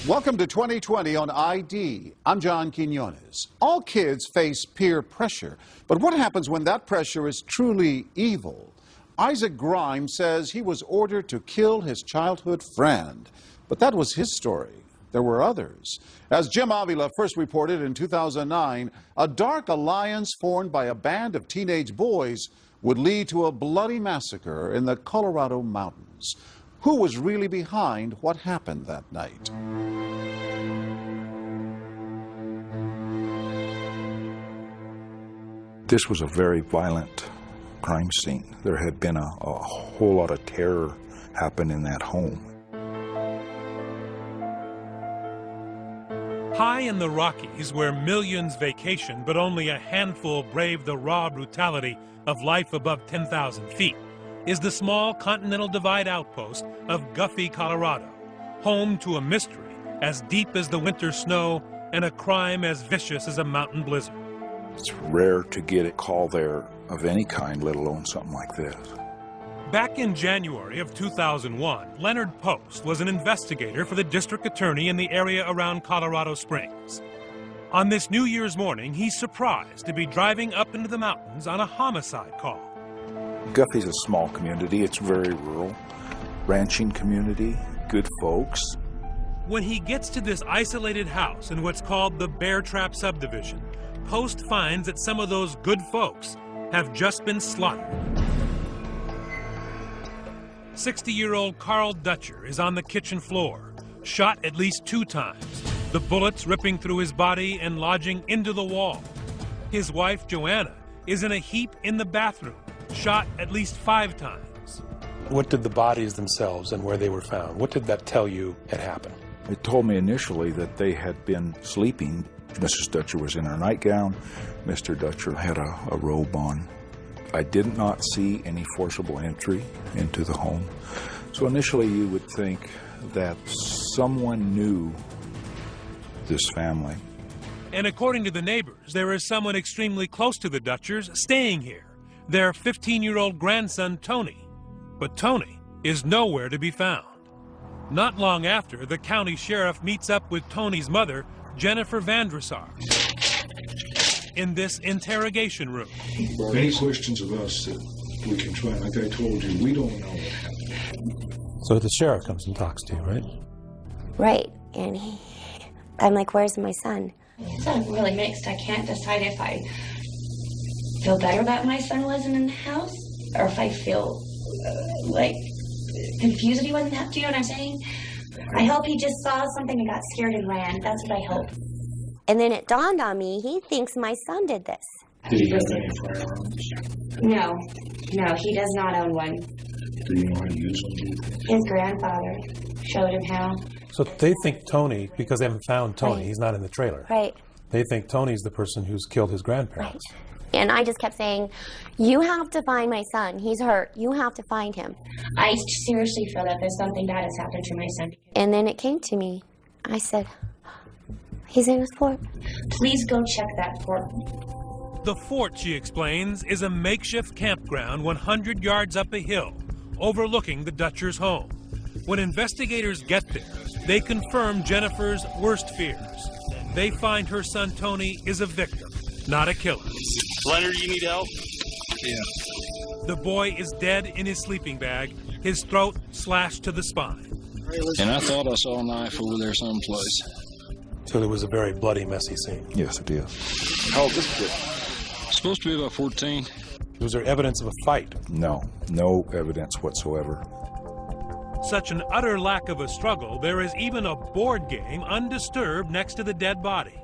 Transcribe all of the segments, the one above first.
Welcome to 2020 on ID. I'm John Quinones. All kids face peer pressure, but what happens when that pressure is truly evil? Isaac Grimes says he was ordered to kill his childhood friend, but that was his story. There were others. As Jim Avila first reported in 2009, a dark alliance formed by a band of teenage boys would lead to a bloody massacre in the Colorado mountains. Who was really behind what happened that night? This was a very violent crime scene. There had been a whole lot of terror happen in that home. High in the Rockies, where millions vacation but only a handful brave the raw brutality of life above 10,000 feet, is the small Continental Divide outpost of Guffey, Colorado, home to a mystery as deep as the winter snow and a crime as vicious as a mountain blizzard. It's rare to get a call there of any kind, let alone something like this. Back in January of 2001, Leonard Post was an investigator for the district attorney in the area around Colorado Springs. On this New Year's morning, he's surprised to be driving up into the mountains on a homicide call. Guffey's a small community. It's very rural, ranching community, good folks. When he gets to this isolated house in what's called the Bear Trap subdivision, Post finds that some of those good folks have just been slaughtered. 60-year-old Carl Dutcher is on the kitchen floor, shot at least 2 times, the bullets ripping through his body and lodging into the wall. His wife, Joanna, is in a heap in the bathroom, shot at least 5 times. What did the bodies themselves and where they were found, what did that tell you had happened? It told me initially that they had been sleeping. Mrs. Dutcher was in her nightgown. Mr. Dutcher had a robe on. I did not see any forcible entry into the home. So initially you would think that someone knew this family. And according to the neighbors, there is someone extremely close to the Dutchers staying here, their 15-year-old grandson, Tony. But Tony is nowhere to be found. Not long after, the county sheriff meets up with Tony's mother, Jennifer Vandresar, in this interrogation room. Any questions of us that we can try? Like I told you, we don't know what happened. So the sheriff comes and talks to you, right? Right, and I'm like, where's my son? So I'm really mixed. I can't decide if I feel better that my son wasn't in the house, or if I feel like confused that he wasn't there. Do you know what I'm saying? I hope he just saw something and got scared and ran. That's what I hope. And then it dawned on me, he thinks my son did this. Did he have any firearms? No, he does not own one. Do you know how to use them? His grandfather showed him how. So they think Tony, because they haven't found Tony, Right. he's not in the trailer. Right. They think Tony's the person who's killed his grandparents. Right. And I just kept saying, you have to find my son. He's hurt. You have to find him. I seriously feel that there's something bad has happened to my son. And then it came to me. I said, he's in his fort. Please go check that fort. The fort, she explains, is a makeshift campground 100 yards up a hill, overlooking the Dutchers' home. When investigators get there, they confirm Jennifer's worst fears. They find her son Tony is a victim, not a killer. Leonard, you need help? Yeah. The boy is dead in his sleeping bag, his throat slashed to the spine. And I thought I saw a knife over there someplace. So it was a very bloody, messy scene. Yes, it is. How old is this kid? Supposed to be about 14. Was there evidence of a fight? No evidence whatsoever. Such an utter lack of a struggle, there is even a board game undisturbed next to the dead body.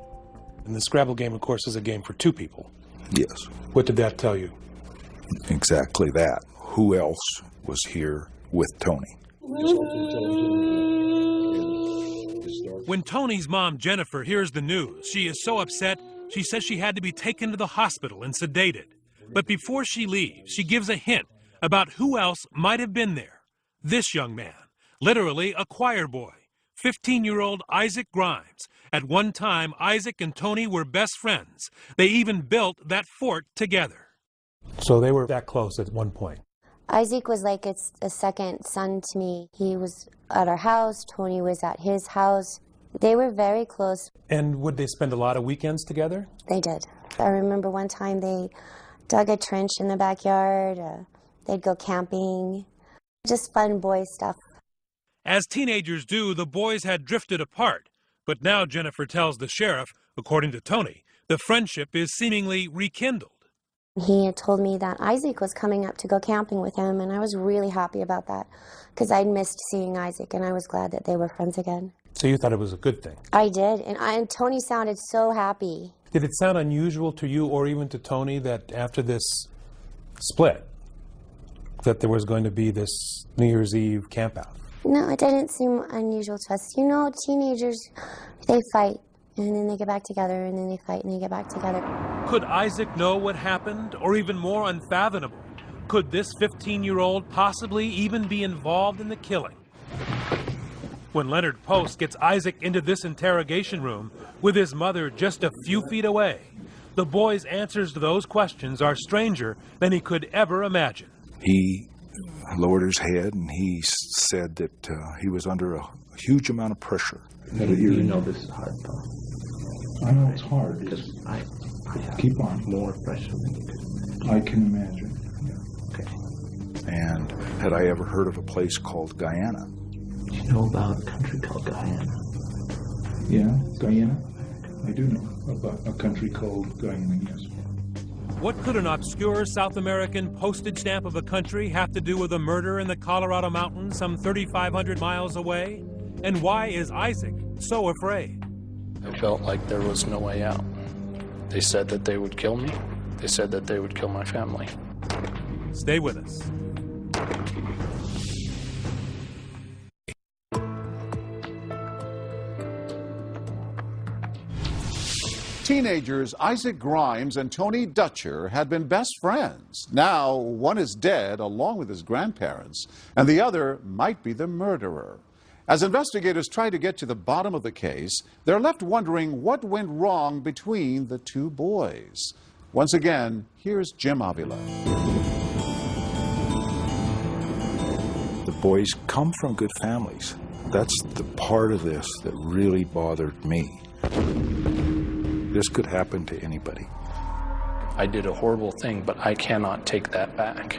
And the Scrabble game, of course, is a game for 2 people. Yes, What did that tell you? exactly that. Who else was here with Tony? When Tony's mom, Jennifer, hears the news, she is so upset, she says she had to be taken to the hospital and sedated. But before she leaves, she gives a hint about who else might have been there. This young man, literally a choir boy, 15-year-old Isaac Grimes. At one time, Isaac and Tony were best friends. They even built that fort together. So they were that close at one point. Isaac was like a second son to me. He was at our house. Tony was at his house. They were very close. And would they spend a lot of weekends together? They did. I remember one time they dug a trench in the backyard. They'd go camping. Just fun boy stuff. As teenagers do, the boys had drifted apart. But now Jennifer tells the sheriff, according to Tony, the friendship is seemingly rekindled. He had told me that Isaac was coming up to go camping with him, and I was really happy about that because I'd missed seeing Isaac, and I was glad that they were friends again. So you thought it was a good thing? I did, and Tony sounded so happy. Did it sound unusual to you or even to Tony that after this split, that there was going to be this New Year's Eve campout? No, it didn't seem unusual to us. You know, teenagers, they fight, and then they get back together, and then they fight, and they get back together. Could Isaac know what happened? Or even more unfathomable, could this 15-year-old possibly even be involved in the killing? When Leonard Post gets Isaac into this interrogation room with his mother just a few feet away, the boy's answers to those questions are stranger than he could ever imagine. He lowered his head and he said that he was under a huge amount of pressure. You know this is hard, though. I know it's hard. Because I Keep on. more pressure than you do. I can imagine. Okay. And had I ever heard of a place called Guyana? Do you know about a country called Guyana? Yeah, Guyana? I do know about a country called Guyana, yes. What could an obscure South American postage stamp of a country have to do with a murder in the Colorado mountains some 3,500 miles away? And why is Isaac so afraid? I felt like there was no way out. They said that they would kill me. They said that they would kill my family. Stay with us. Teenagers Isaac Grimes and Tony Dutcher had been best friends. Now, one is dead along with his grandparents, and the other might be the murderer. As investigators try to get to the bottom of the case, they're left wondering what went wrong between the two boys. Once again, here's Jim Avila. The boys come from good families. That's the part of this that really bothered me. This could happen to anybody. I did a horrible thing, but I cannot take that back.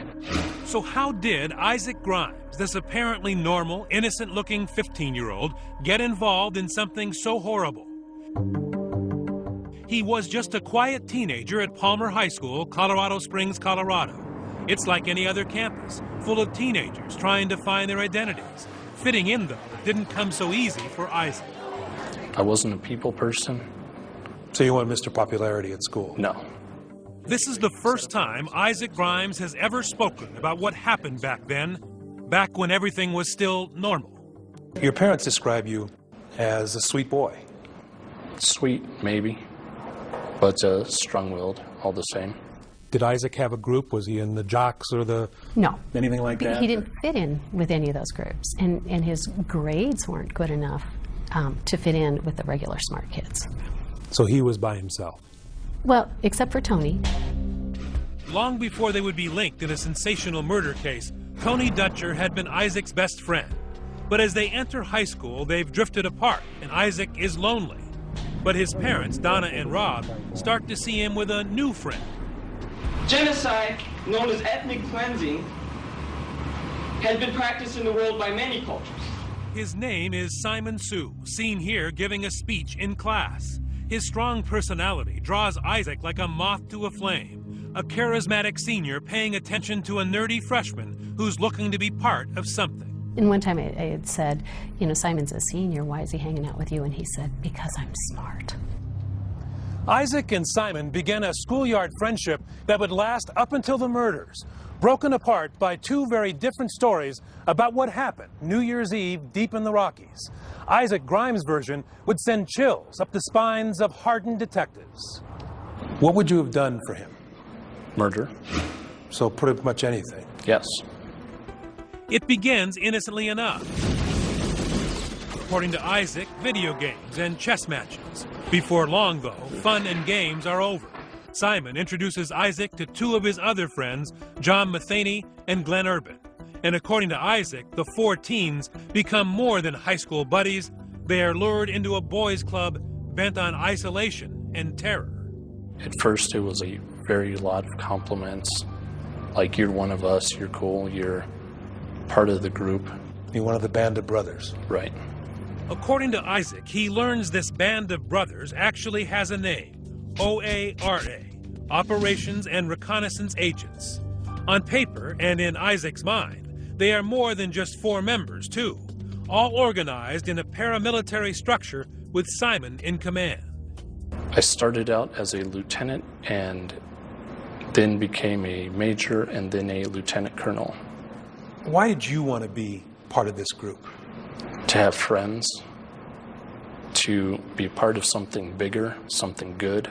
So how did Isaac Grimes, this apparently normal, innocent-looking 15-year-old, get involved in something so horrible? He was just a quiet teenager at Palmer High School, Colorado Springs, Colorado. It's like any other campus, full of teenagers trying to find their identities. Fitting in, though, didn't come so easy for Isaac. I wasn't a people person. So you want Mr. Popularity at school? No. This is the first time Isaac Grimes has ever spoken about what happened back then, back when everything was still normal. Your parents describe you as a sweet boy. Sweet, maybe, but strong-willed all the same. Did Isaac have a group? Was he in the jocks or the... No. Anything like that? He didn't fit in with any of those groups, and his grades weren't good enough to fit in with the regular smart kids. So he was by himself? Well, except for Tony. Long before they would be linked in a sensational murder case, Tony Dutcher had been Isaac's best friend. But as they enter high school, they've drifted apart, and Isaac is lonely. But his parents, Donna and Rob, start to see him with a new friend. Genocide, known as ethnic cleansing, has been practiced in the world by many cultures. His name is Simon Sue, seen here giving a speech in class. His strong personality draws Isaac like a moth to a flame, a charismatic senior paying attention to a nerdy freshman who's looking to be part of something. And one time I had said, you know, Simon's a senior, why is he hanging out with you? And he said, because I'm smart. Isaac and Simon began a schoolyard friendship that would last up until the murders, broken apart by two very different stories about what happened New Year's Eve deep in the Rockies. Isaac Grimes' version would send chills up the spines of hardened detectives. What would you have done for him? Murder. So pretty much anything? Yes. It begins innocently enough. According to Isaac, video games and chess matches. Before long, though, fun and games are over. Simon introduces Isaac to two of his other friends, John Matheny and Glenn Urban. And according to Isaac, the four teens become more than high school buddies. They are lured into a boys' club bent on isolation and terror. At first, it was a very lot of compliments, like, you're one of us, you're cool, you're part of the group. You're one of the band of brothers. Right. According to Isaac, he learns this band of brothers actually has a name, OARA, Operations and Reconnaissance Agents. On paper and in Isaac's mind, they are more than just 4 members, too, all organized in a paramilitary structure with Simon in command. I started out as a lieutenant and then became a major and then a lieutenant colonel. Why did you want to be part of this group? To have friends, to be part of something bigger, something good.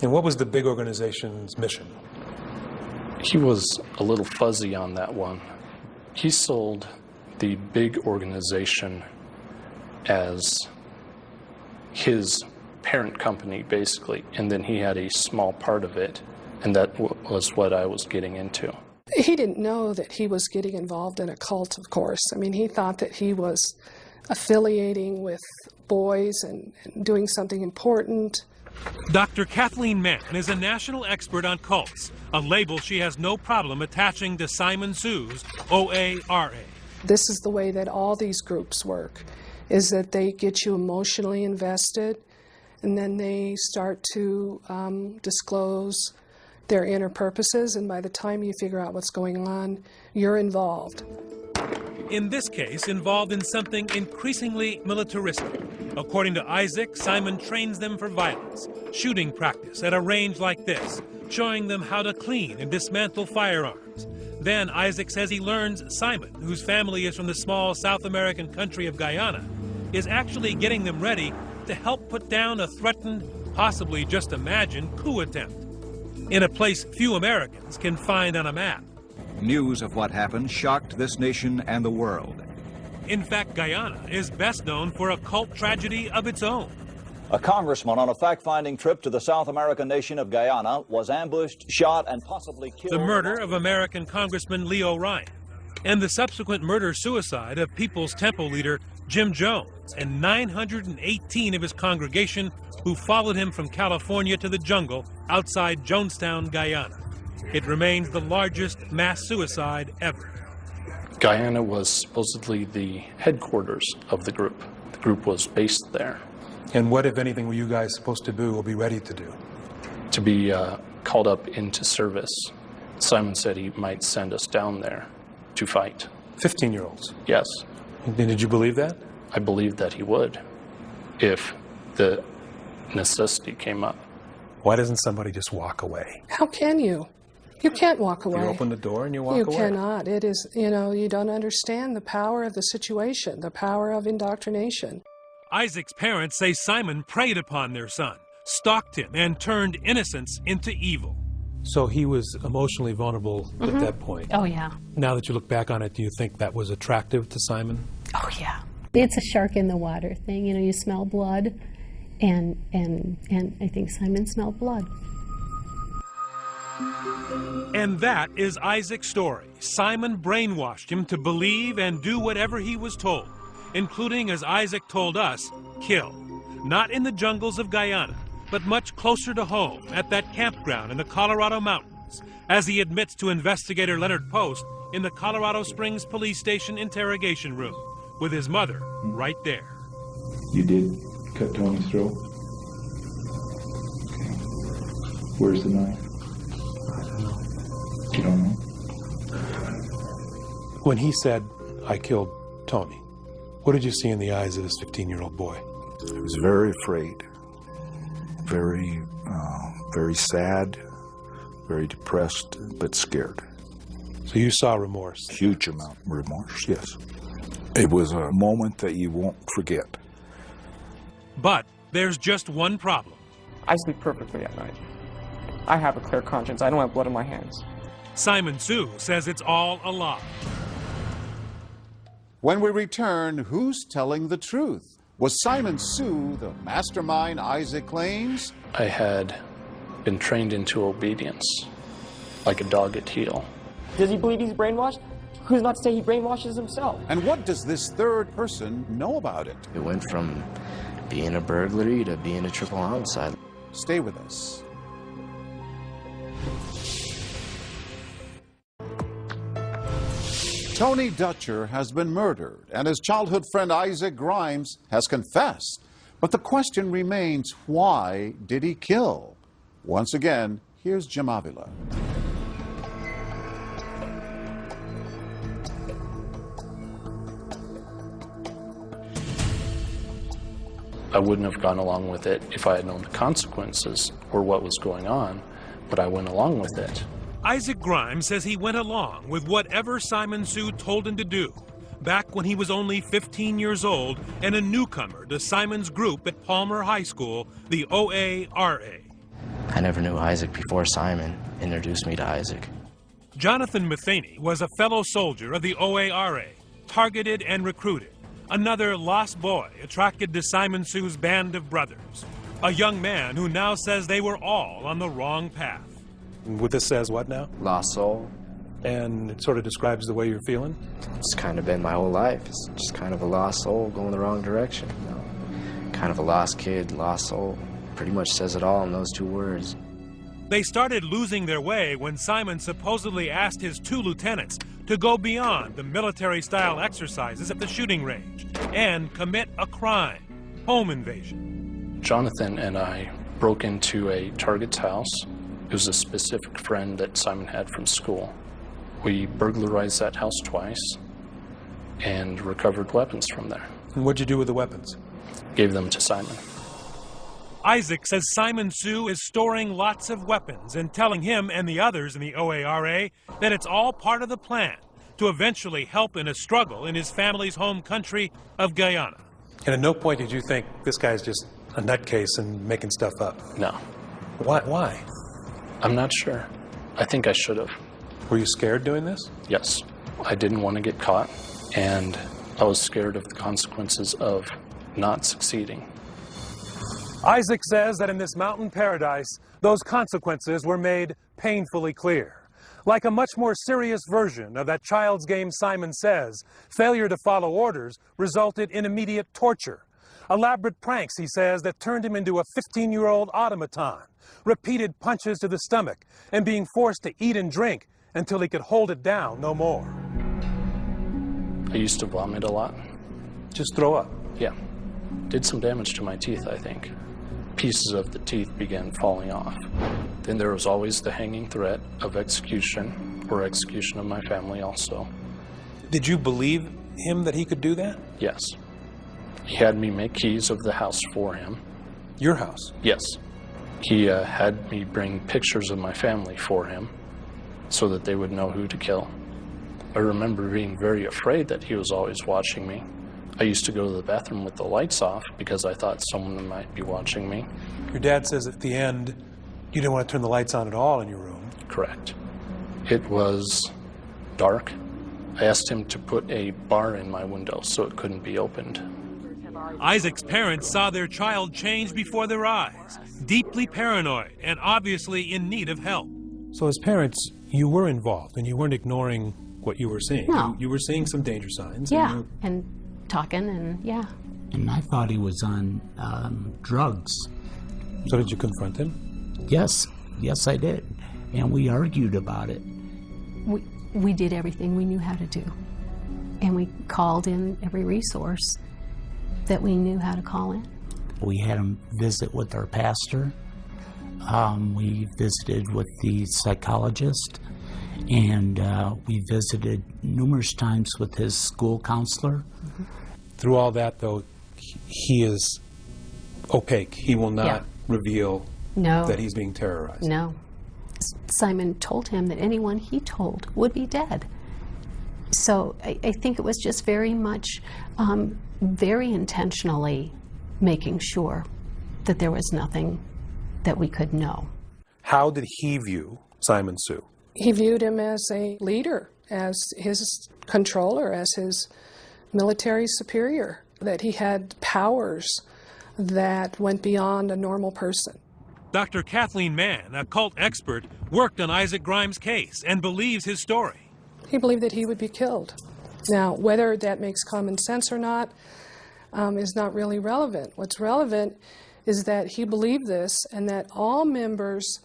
And what was the big organization's mission? He was a little fuzzy on that one. He sold the big organization as his parent company, basically, and then he had a small part of it, and that was what I was getting into. He didn't know that he was getting involved in a cult, of course. I mean, he thought that he was affiliating with boys and doing something important. Dr. Kathleen Mann is a national expert on cults, a label she has no problem attaching to Simon Sue's OARA. This is the way that all these groups work, is that they get you emotionally invested, and then they start to disclose their inner purposes, and by the time you figure out what's going on, you're involved. In this case, involved in something increasingly militaristic. According to Isaac, Simon trains them for violence, shooting practice at a range like this, showing them how to clean and dismantle firearms. Then Isaac says he learns Simon, whose family is from the small South American country of Guyana, is actually getting them ready to help put down a threatened, possibly just imagined, coup attempt in a place few Americans can find on a map. News of what happened shocked this nation and the world. In fact, Guyana is best known for a cult tragedy of its own. A congressman on a fact-finding trip to the South American nation of Guyana was ambushed, shot, and possibly killed. The murder of American Congressman Leo Ryan and the subsequent murder-suicide of People's Temple leader Jim Jones and 918 of his congregation who followed him from California to the jungle outside Jonestown, Guyana. It remains the largest mass suicide ever. Guyana was supposedly the headquarters of the group. The group was based there. And what, if anything, were you guys supposed to do or be ready to do? To be called up into service. Simon said he might send us down there to fight. 15-year-olds? Yes. And did you believe that? I believed that he would, if the necessity came up. Why doesn't somebody just walk away? How can you? You can't walk away. You open the door and you walk away. You cannot. It is, you don't understand the power of the situation, the power of indoctrination. Isaac's parents say Simon preyed upon their son, stalked him, and turned innocence into evil. So he was emotionally vulnerable at that point. Oh, yeah. Now that you look back on it, do you think that was attractive to Simon? Oh, yeah. It's a shark in the water thing. You smell blood, and I think Simon smelled blood. And that is Isaac's story. Simon brainwashed him to believe and do whatever he was told, including, as Isaac told us, kill. Not in the jungles of Guyana, but much closer to home at that campground in the Colorado mountains, as he admits to investigator Leonard Post in the Colorado Springs Police Station interrogation room, with his mother right there. You did cut Tony's throat? Okay. Where's the knife? You don't know? When he said, I killed Tony, what did you see in the eyes of this 15-year-old boy? I was very afraid, very sad, very depressed, but scared. So you saw remorse? Huge amount of remorse, yes. It was a moment that you won't forget. But there's just one problem. I sleep perfectly at night. I have a clear conscience. I don't have blood on my hands. Simon Sue says it's all a lie. When we return, who's telling the truth? Was Simon Sue the mastermind Isaac claims? I had been trained into obedience, like a dog at heel. Does he believe he's brainwashed? Who's not to say he brainwashes himself? And what does this third person know about it? It went from being a burglary to being a triple homicide. Stay with us. Tony Dutcher has been murdered, and his childhood friend Isaac Grimes has confessed. But the question remains, why did he kill? Once again, here's Jim Avila. I wouldn't have gone along with it if I had known the consequences or what was going on, but I went along with it. Isaac Grimes says he went along with whatever Simon Sue told him to do back when he was only 15 years old and a newcomer to Simon's group at Palmer High School, the OARA. I never knew Isaac before Simon introduced me to Isaac. Jonathan Matheny was a fellow soldier of the OARA, targeted and recruited. Another lost boy attracted to Simon Sue's band of brothers. A young man who now says they were all on the wrong path. What this says what now? Lost soul. And it sort of describes the way you're feeling? It's kind of been my whole life. It's just kind of a lost soul going the wrong direction, you know? Kind of a lost kid, lost soul. Pretty much says it all in those two words. They started losing their way when Simon supposedly asked his 2 lieutenants to go beyond the military-style exercises at the shooting range and commit a crime, home invasion. Jonathan and I broke into a target's house. It was a specific friend that Simon had from school. We burglarized that house twice and recovered weapons from there. And what'd you do with the weapons? Gave them to Simon. Isaac says Simon Sue is storing lots of weapons and telling him and the others in the OARA that it's all part of the plan to eventually help in a struggle in his family's home country of Guyana. And at no point did you think this guy's just a nutcase and making stuff up? No. Why? I'm not sure. I think I should have. Were you scared doing this? Yes. I didn't want to get caught, and I was scared of the consequences of not succeeding. Isaac says that in this mountain paradise, those consequences were made painfully clear. Like a much more serious version of that child's game Simon Says, failure to follow orders resulted in immediate torture. Elaborate pranks, he says, that turned him into a 15-year-old automaton, repeated punches to the stomach, and being forced to eat and drink until he could hold it down no more. I used to vomit a lot. Just throw up? Yeah. Did some damage to my teeth, I think. Pieces of the teeth began falling off. Then there was always the hanging threat of execution, or execution of my family also. Did you believe him that he could do that? Yes. He had me make keys of the house for him. Your house? Yes. He had me bring pictures of my family for him so that they would know who to kill. I remember being very afraid that he was always watching me. I used to go to the bathroom with the lights off because I thought someone might be watching me. Your dad says at the end you didn't want to turn the lights on at all in your room. Correct. It was dark. I asked him to put a bar in my window so it couldn't be opened. Isaac's parents saw their child change before their eyes, deeply paranoid and obviously in need of help. So as parents, you were involved and you weren't ignoring what you were seeing. No. You were seeing some danger signs. Yeah, and talking and yeah. And I thought he was on drugs. So did you confront him? Yes, I did. And we argued about it. We did everything we knew how to do. And we called in every resource that we knew how to call in. We had him visit with our pastor. We visited with the psychologist. And we visited numerous times with his school counselor. Mm-hmm. Through all that, though, he is opaque. He will not reveal that he's being terrorized. No. Simon told him that anyone he told would be dead. So I think it was just very much, very intentionally making sure that there was nothing that we could know. How did he view Simon Sue? He viewed him as a leader, as his controller, as his military superior, that he had powers that went beyond a normal person. Dr. Kathleen Mann, a cult expert, worked on Isaac Grimes' case and believes his story. He believed that he would be killed. Now, whether that makes common sense or not is not really relevant. What's relevant is that he believed this, and that all members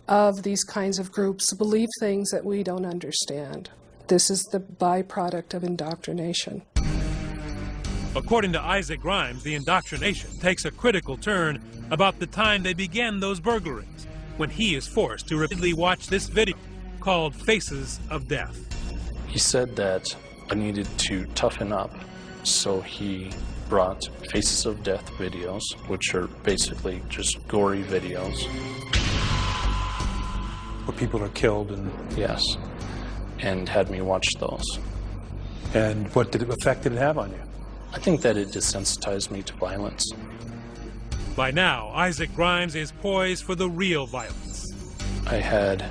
of these kinds of groups believe things that we don't understand. This is the byproduct of indoctrination. According to Isaac Grimes, the indoctrination takes a critical turn about the time they began those burglaries, when he is forced to repeatedly watch this video called Faces of Death. He said that I needed to toughen up, so he brought Faces of Death videos, which are basically just gory videos. Where people are killed and... Yes, and had me watch those. And what effect did it have on you? I think that it desensitized me to violence. By now, Isaac Grimes is poised for the real violence. I had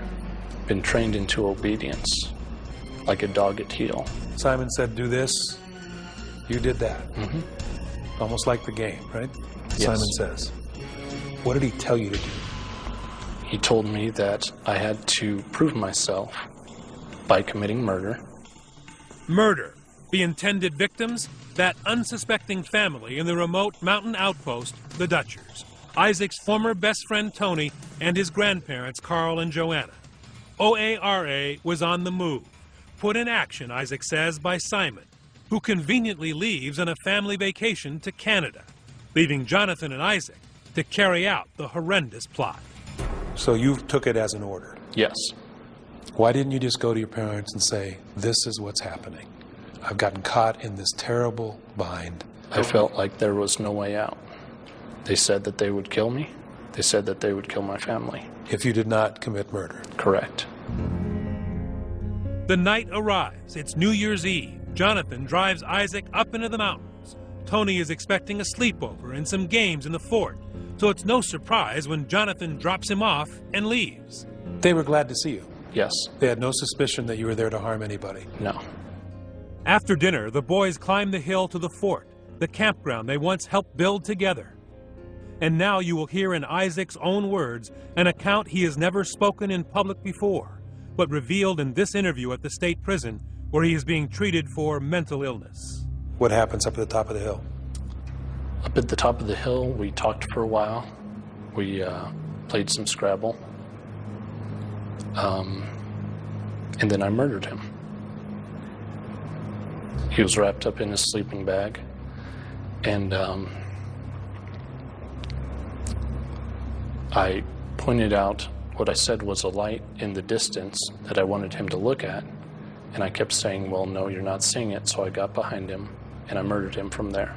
been trained into obedience, like a dog at heel. Simon said, do this, you did that. Mm-hmm. Almost like the game, right? Yes. Simon says. What did he tell you to do? He told me that I had to prove myself by committing murder. Murder. The intended victims? That unsuspecting family in the remote mountain outpost, the Dutchers. Isaac's former best friend Tony and his grandparents Carl and Joanna. OARA was on the move. Put in action, Isaac says, by Simon, who conveniently leaves on a family vacation to Canada, leaving Jonathan and Isaac to carry out the horrendous plot. So you took it as an order? Yes. Why didn't you just go to your parents and say, this is what's happening? I've gotten caught in this terrible bind. I felt like there was no way out. They said that they would kill me. They said that they would kill my family. If you did not commit murder? Correct. The night arrives. It's New Year's Eve. Jonathan drives Isaac up into the mountains. Tony is expecting a sleepover and some games in the fort, so it's no surprise when Jonathan drops him off and leaves. They were glad to see you? Yes. They had no suspicion that you were there to harm anybody? No. After dinner, the boys climb the hill to the fort, the campground they once helped build together. And now you will hear in Isaac's own words an account he has never spoken in public before, but revealed in this interview at the state prison where he is being treated for mental illness. What happens up at the top of the hill? Up at the top of the hill, we talked for a while. We played some Scrabble. And then I murdered him. He was wrapped up in his sleeping bag. And I pointed out what I said was a light in the distance that I wanted him to look at. And I kept saying, well, no, you're not seeing it. So I got behind him and I murdered him from there.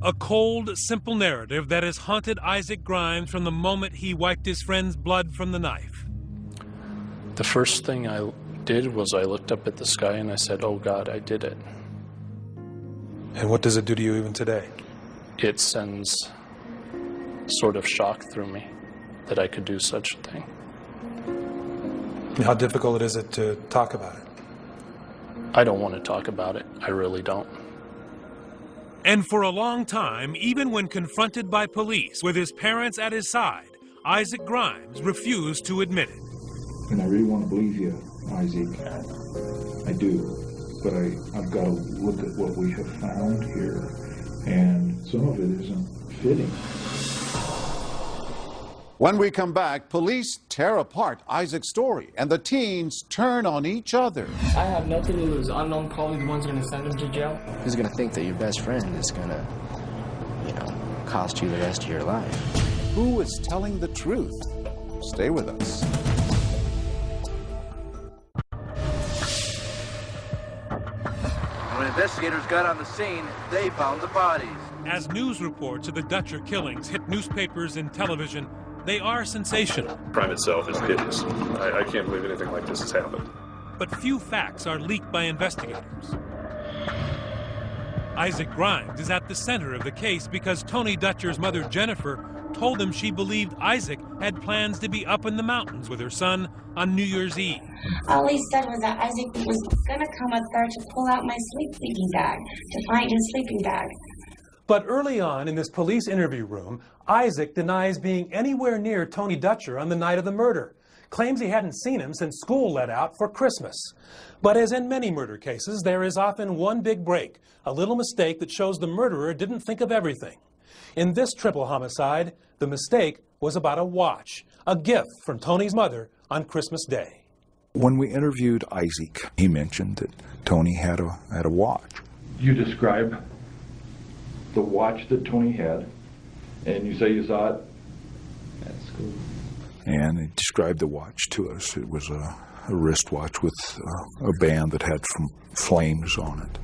A cold, simple narrative that has haunted Isaac Grimes from the moment he wiped his friend's blood from the knife. The first thing I did was I looked up at the sky and I said, oh God, I did it. And what does it do to you even today? It sends sort of shock through me that I could do such a thing. How difficult is it to talk about it? I don't want to talk about it. I really don't. And for a long time, even when confronted by police with his parents at his side, Isaac Grimes refused to admit it. And I really want to believe you, Isaac. I do. But I've got to look at what we have found here. And some of it isn't fitting. When we come back, police tear apart Isaac's story, and the teens turn on each other. I have nothing to lose. Unknown caller, the one's going to send him to jail. Who's going to think that your best friend is going to, cost you the rest of your life? Who is telling the truth? Stay with us. When investigators got on the scene, they found the bodies. As news reports of the Dutcher killings hit newspapers and television, they are sensational. Crime itself is hideous. I can't believe anything like this has happened. But few facts are leaked by investigators. Isaac Grimes is at the center of the case because Tony Dutcher's mother, Jennifer, told him she believed Isaac had plans to be up in the mountains with her son on New Year's Eve. All he said was that Isaac was going to come up there to pull out my sleeping bag, to find his sleeping bag. But early on in this police interview room, Isaac denies being anywhere near Tony Dutcher on the night of the murder. claims he hadn't seen him since school let out for Christmas. But as in many murder cases, there is often one big break, a little mistake that shows the murderer didn't think of everything. In this triple homicide, the mistake was about a watch, a gift from Tony's mother on Christmas Day. When we interviewed Isaac, he mentioned that Tony had a watch. You describe the watch that Tony had, and you say you saw it at school. And he described the watch to us. It was a wristwatch with a band that had some flames on it.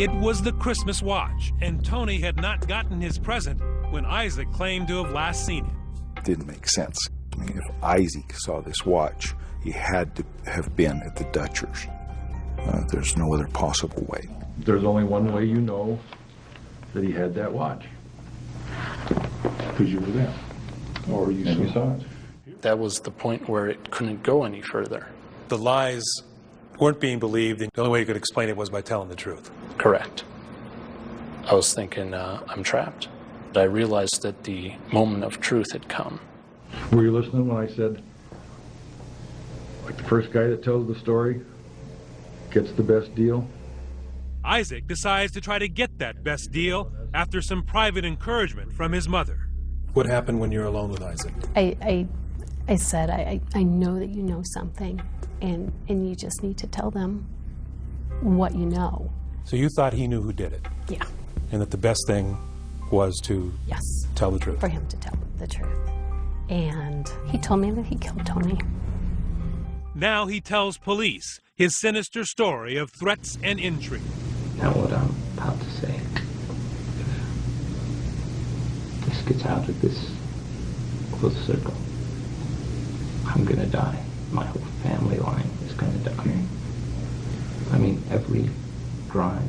It was the Christmas watch, and Tony had not gotten his present when Isaac claimed to have last seen it. Didn't make sense. I mean, if Isaac saw this watch, he had to have been at the Dutchers. There's no other possible way. There's only one way you know that he had that watch. Because you were there. Or you saw it. That was the point where it couldn't go any further. The lies weren't being believed, and the only way you could explain it was by telling the truth. Correct. I was thinking, I'm trapped. But I realized that the moment of truth had come. Were you listening when I said, like, the first guy that tells the story gets the best deal? Isaac decides to try to get that best deal after some private encouragement from his mother. What happened when you're alone with Isaac? I said, I know that you know something, and you just need to tell them what you know. So you thought he knew who did it? Yeah. And that the best thing was to tell the truth? For him to tell the truth. And he told me that he killed Tony. Now he tells police his sinister story of threats and intrigue. Now what I'm about to say, if this gets out of this close circle, I'm gonna die. My whole family line is gonna die. I mean, every drive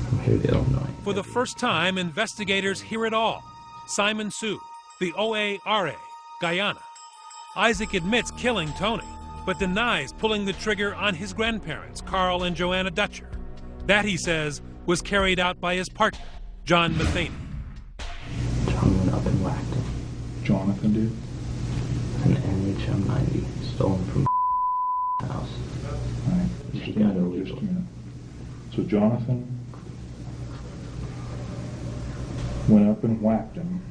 from here to Illinois. For the first time, investigators hear it all. Simon Sioux, the OARA, Guyana. Isaac admits killing Tony, but denies pulling the trigger on his grandparents, Carl and Joanna Dutcher. That, he says, was carried out by his partner, John Matheny. John went up and whacked him. Jonathan did? An NHM 90 stolen from house. All right. Just a minute. So Jonathan went up and whacked him.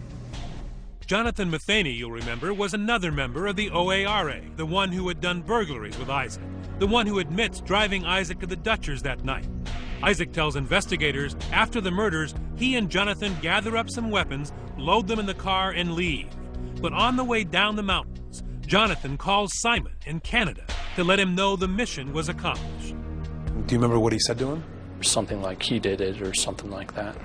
Jonathan Matheny, you'll remember, was another member of the OARA, the one who had done burglaries with Isaac, the one who admits driving Isaac to the Dutchers that night. Isaac tells investigators after the murders, he and Jonathan gather up some weapons, load them in the car, and leave. But on the way down the mountains, Jonathan calls Simon in Canada to let him know the mission was accomplished. Do you remember what he said to him? Something like he did it or something like that,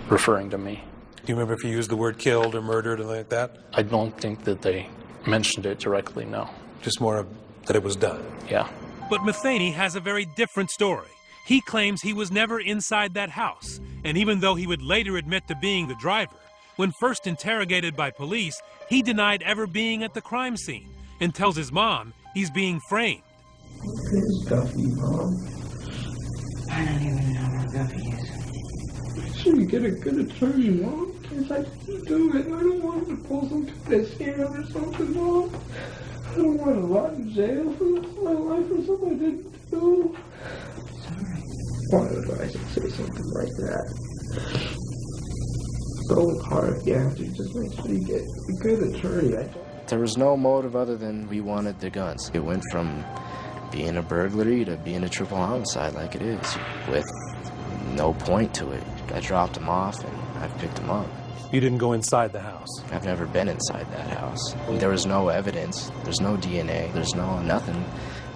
referring to me. Do you remember if he used the word killed or murdered or like that? I don't think that they mentioned it directly, no. Just more of that it was done? Yeah. But Matheny has a very different story. He claims he was never inside that house, and even though he would later admit to being the driver, when first interrogated by police, he denied ever being at the crime scene and tells his mom he's being framed. Where's Guffey, Mom? I don't even know where Guffey is. So you get a good attorney, Mom? If I didn't do it, I don't want him to pull some kind of scam or something, Mom. I don't want to rot in jail for the rest of my life for something I didn't do. Sorry. Why would Isaac say something like that? Go hard, yeah, just make sure you get a good attorney. There was no motive other than we wanted the guns. It went from being a burglary to being a triple homicide like it is, with no point to it. I dropped them off and I've picked them up. You didn't go inside the house? I've never been inside that house. There was no evidence, there's no DNA, there's nothing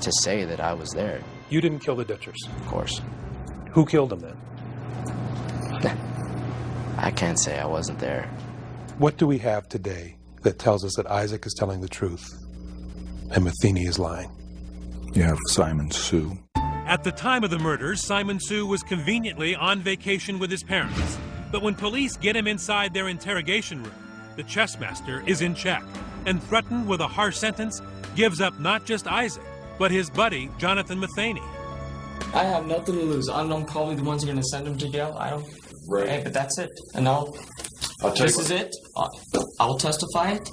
to say that I was there. You didn't kill the Dutchers? Of course. Who killed them then? I can't say I wasn't there. What do we have today that tells us that Isaac is telling the truth and Matheny is lying? You have Simon Sioux. At the time of the murders, Simon Sioux was conveniently on vacation with his parents. But when police get him inside their interrogation room, the chess master is in check and, threatened with a harsh sentence, gives up not just Isaac, but his buddy, Jonathan Matheny. I have nothing to lose. I'm probably the ones who are going to send him to jail. I don't... Right. Hey, but that's it. And this is it. I'll testify it.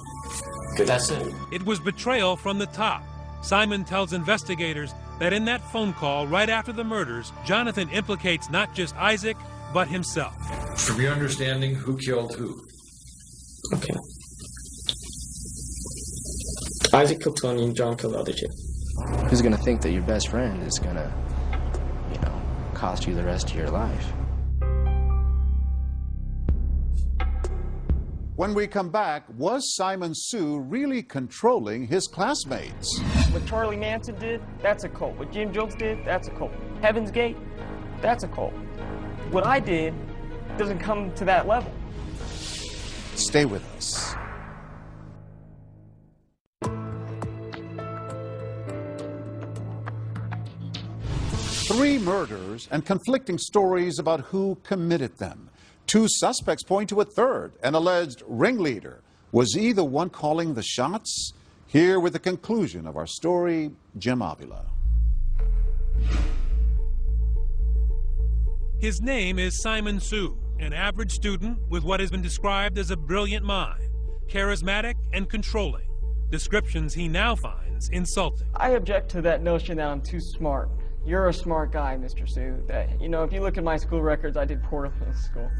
That's it. It was betrayal from the top. Simon tells investigators that in that phone call right after the murders, Jonathan implicates not just Isaac, but himself. From your understanding, who killed who? Okay. Isaac killed Tony and John killed the other two. Who's gonna think that your best friend is gonna, you know, cost you the rest of your life? When we come back, was Simon Sue really controlling his classmates? What Charlie Manson did, that's a cult. What Jim Jones did, that's a cult. Heaven's Gate, that's a cult. What I did doesn't come to that level. Stay with us. Three murders and conflicting stories about who committed them. Two suspects point to a third, an alleged ringleader. Was he the one calling the shots? Here with the conclusion of our story, Jim Avila. His name is Simon Sue, an average student with what has been described as a brilliant mind, charismatic and controlling, descriptions he now finds insulting. I object to that notion that I'm too smart. You're a smart guy, Mr. Sue. That, you know, if you look at my school records, I did poorly in school.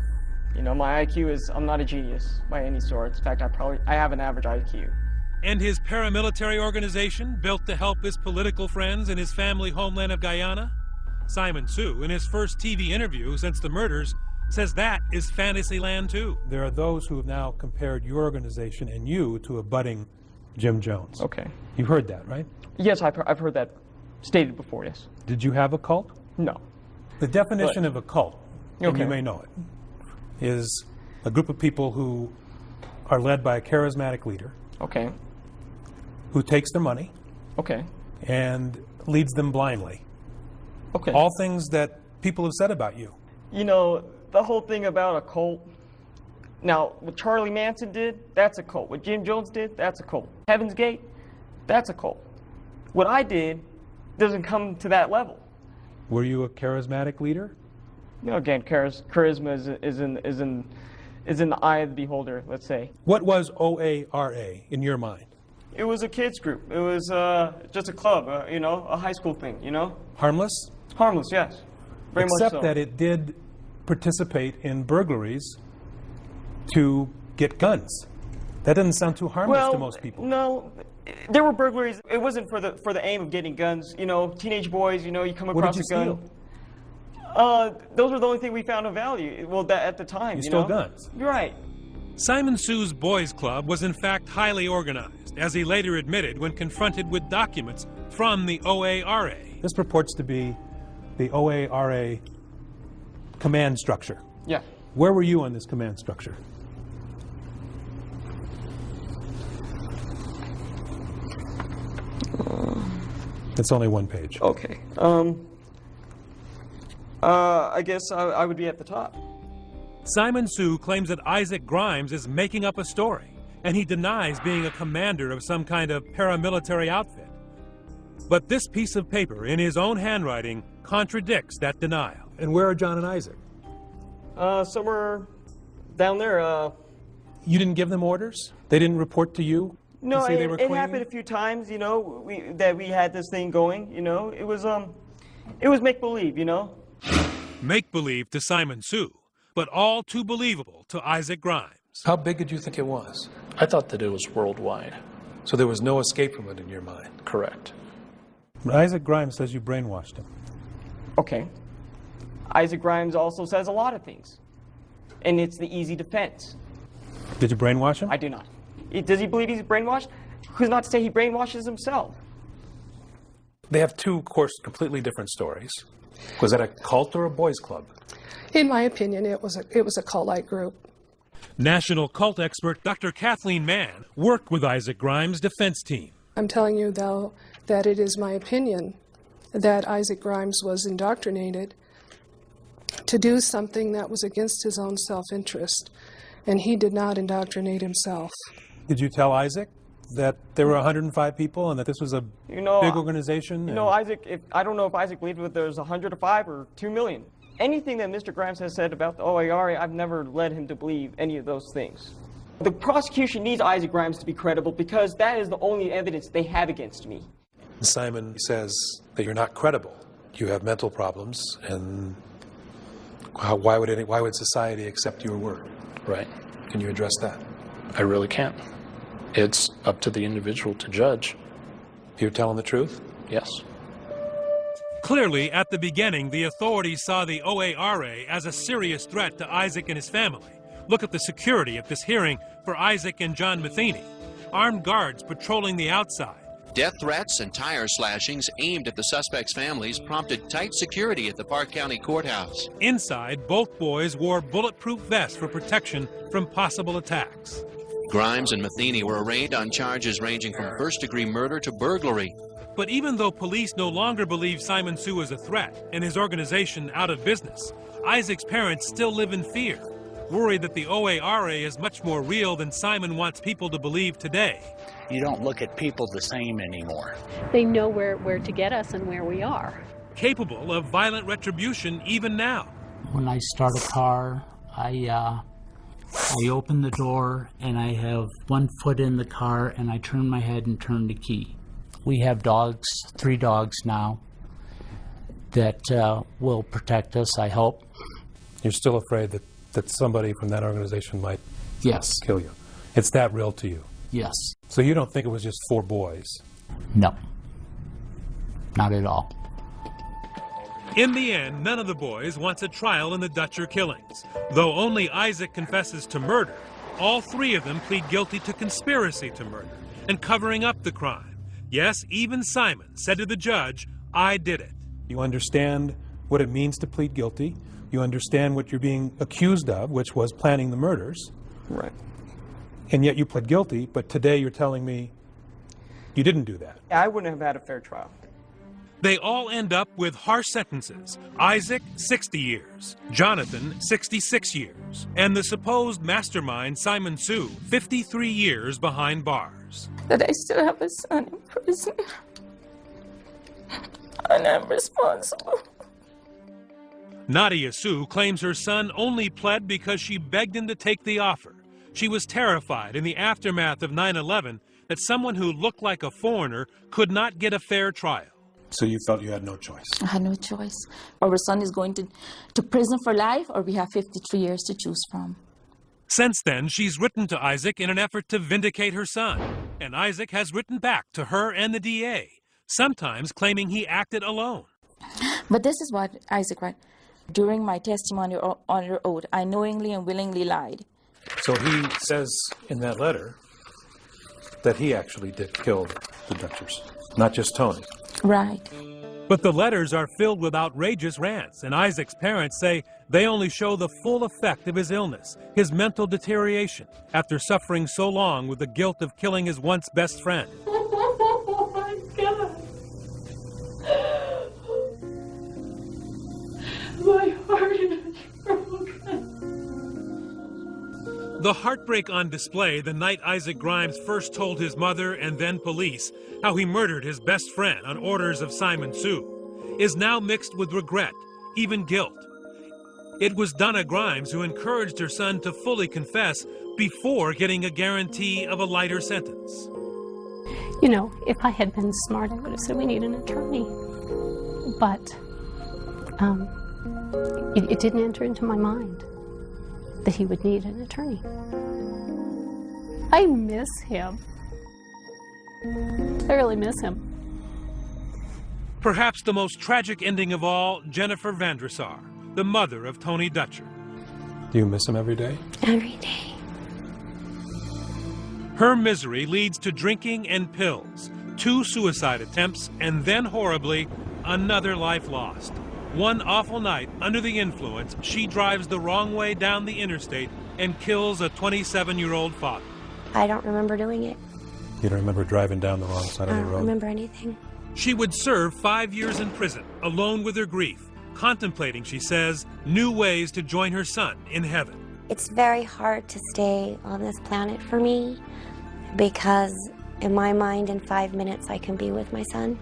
You know, my IQ is, I'm not a genius by any sort. In fact, I have an average IQ. And his paramilitary organization, built to help his political friends in his family homeland of Guyana? Simon Sue, in his first TV interview since the murders, says that is Fantasyland too. There are those who have now compared your organization and you to a budding Jim Jones. Okay. You've heard that, right? Yes, I've heard that stated before, yes. Did you have a cult? No. The definition of a cult, and Okay. you may know it, is a group of people who are led by a charismatic leader. Okay. Who takes their money. Okay. And leads them blindly. Okay. All things that people have said about you. You know, the whole thing about a cult. Now, what Charlie Manson did, that's a cult. What Jim Jones did, that's a cult. Heaven's Gate, that's a cult. What I did doesn't come to that level. Were you a charismatic leader? You know, again, charisma is in the eye of the beholder, let's say. What was OARA in your mind? It was a kids group. It was just a club, you know, a high school thing, you know? Harmless? Harmless, yes. Very much so. Except that it did participate in burglaries to get guns. That doesn't sound too harmless to most people. No, there were burglaries. It wasn't for the aim of getting guns. You know, teenage boys, you know, you come across a gun. What did you steal? Those were the only thing we found of value. Well, that at the time, You you stole know? guns? You're right. Simon Sue's boys' club was in fact highly organized, as he later admitted when confronted with documents from the OARA. This purports to be the OARA command structure. Yeah. Where were you on this command structure? It's only one page. Okay. I guess I would be at the top. Simon Sue claims that Isaac Grimes is making up a story, and he denies being a commander of some kind of paramilitary outfit. But this piece of paper, in his own handwriting, contradicts that denial. And where are John and Isaac? Somewhere down there. You didn't give them orders? They didn't report to you? No, to say they were it clean? happened a few times, you know, that we had this thing going, you know. It was make-believe, you know. Make-believe to Simon Sue, but all too believable to Isaac Grimes. How big did you think it was? I thought that it was worldwide. So there was no escape from it in your mind? Correct. But Isaac Grimes says you brainwashed him. Okay. Isaac Grimes also says a lot of things. And it's the easy defense. Did you brainwash him? I do not. Does he believe he's brainwashed? Who's not to say he brainwashes himself? They have two, of course, completely different stories. Was that a cult or a boys' club? In my opinion, it was a cult-like group. National cult expert Dr. Kathleen Mann worked with Isaac Grimes' defense team. I'm telling you, though, that it is my opinion that Isaac Grimes was indoctrinated to do something that was against his own self-interest, and he did not indoctrinate himself. Did you tell Isaac that there were 105 people and that this was a big organization? You know, Isaac, I don't know if Isaac believed that there's 105 or 2 million. Anything that Mr. Grimes has said about the OARA, I've never led him to believe any of those things. The prosecution needs Isaac Grimes to be credible because that is the only evidence they have against me. Simon says that you're not credible. You have mental problems, and why would society accept your word? Right. Can you address that? I really can't. It's up to the individual to judge. You're telling the truth? Yes. Clearly, at the beginning, the authorities saw the OARA as a serious threat to Isaac and his family. Look at the security at this hearing for Isaac and John Matheny. Armed guards patrolling the outside. Death threats and tire slashings aimed at the suspects' families prompted tight security at the Park County Courthouse. Inside, both boys wore bulletproof vests for protection from possible attacks. Grimes and Matheny were arraigned on charges ranging from first-degree murder to burglary. But even though police no longer believe Simon Sue is a threat and his organization out of business, Isaac's parents still live in fear, worried that the OARA is much more real than Simon wants people to believe today. You don't look at people the same anymore. They know where to get us and where we are. Capable of violent retribution even now. When I start a car, I open the door and I have one foot in the car and I turn my head and turn the key. We have dogs, 3 dogs now, that will protect us, I hope. You're still afraid that somebody from that organization might kill you. It's that real to you? Yes. So you don't think it was just 4 boys? No. Not at all. In the end, none of the boys wants a trial in the Dutcher killings. Though only Isaac confesses to murder, all 3 of them plead guilty to conspiracy to murder and covering up the crime. Yes, even Simon said to the judge, "I did it." You understand what it means to plead guilty. You understand what you're being accused of, which was planning the murders. Right. And yet you pled guilty, but today you're telling me you didn't do that. I wouldn't have had a fair trial. They all end up with harsh sentences. Isaac, 60 years. Jonathan, 66 years. And the supposed mastermind, Simon Sue, 53 years behind bars. That I still have a son in prison. And I'm responsible. Nadia Sue claims her son only pled because she begged him to take the offer. She was terrified in the aftermath of 9/11 that someone who looked like a foreigner could not get a fair trial. So you felt you had no choice? I had no choice. Our son is going to prison for life, or we have 53 years to choose from. Since then, she's written to Isaac in an effort to vindicate her son. And Isaac has written back to her and the DA, sometimes claiming he acted alone. But this is what Isaac wrote. During my testimony under oath, I knowingly and willingly lied. So he says in that letter that he actually did kill the Dutchers, not just Tony. Right. But the letters are filled with outrageous rants, and Isaac's parents say they only show the full effect of his illness, his mental deterioration, after suffering so long with the guilt of killing his once best friend. Oh my God. My heart is broken. The heartbreak on display the night Isaac Grimes first told his mother and then police how he murdered his best friend on orders of Simon Sue is now mixed with regret, even guilt. It was Donna Grimes who encouraged her son to fully confess before getting a guarantee of a lighter sentence. You know, if I had been smart, I would have said we need an attorney. But it didn't enter into my mind that he would need an attorney. I miss him. I really miss him. Perhaps the most tragic ending of all, Jennifer Vandresar, the mother of Tony Dutcher. Do you miss him every day? Every day. Her misery leads to drinking and pills, 2 suicide attempts, and then horribly, another life lost. One awful night, under the influence, she drives the wrong way down the interstate and kills a 27-year-old father. I don't remember doing it. You don't remember driving down the wrong side of the road? I don't remember anything. She would serve 5 years in prison, alone with her grief, contemplating, she says, new ways to join her son in heaven. It's very hard to stay on this planet for me because in my mind, in 5 minutes, I can be with my son.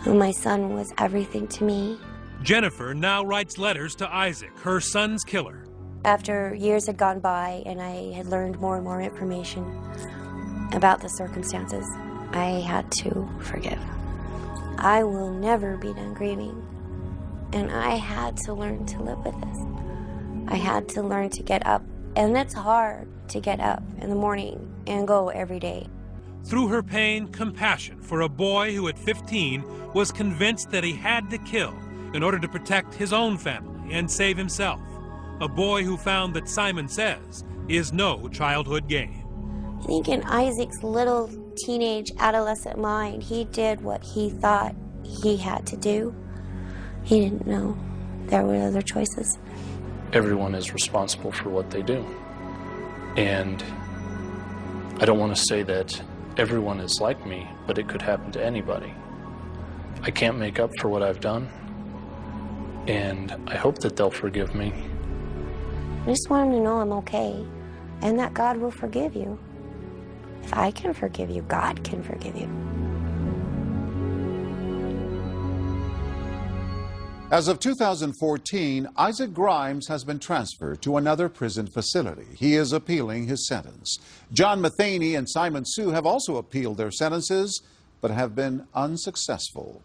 And my son was everything to me. Jennifer now writes letters to Isaac, her son's killer. After years had gone by and I had learned more and more information about the circumstances, I had to forgive. I will never be done grieving, and I had to learn to live with this. I had to learn to get up, and it's hard to get up in the morning and go every day. Through her pain, compassion for a boy who at 15 was convinced that he had to kill in order to protect his own family and save himself. A boy who found that Simon Says is no childhood game. I think in Isaac's little teenage adolescent mind, he did what he thought he had to do. He didn't know there were other choices. Everyone is responsible for what they do. And I don't want to say that everyone is like me, but it could happen to anybody. I can't make up for what I've done, and I hope that they'll forgive me. I just want him to know I'm okay, and that God will forgive you. If I can forgive you, God can forgive you. As of 2014, Isaac Grimes has been transferred to another prison facility. He is appealing his sentence. John Matheny and Simon Sue have also appealed their sentences, but have been unsuccessful.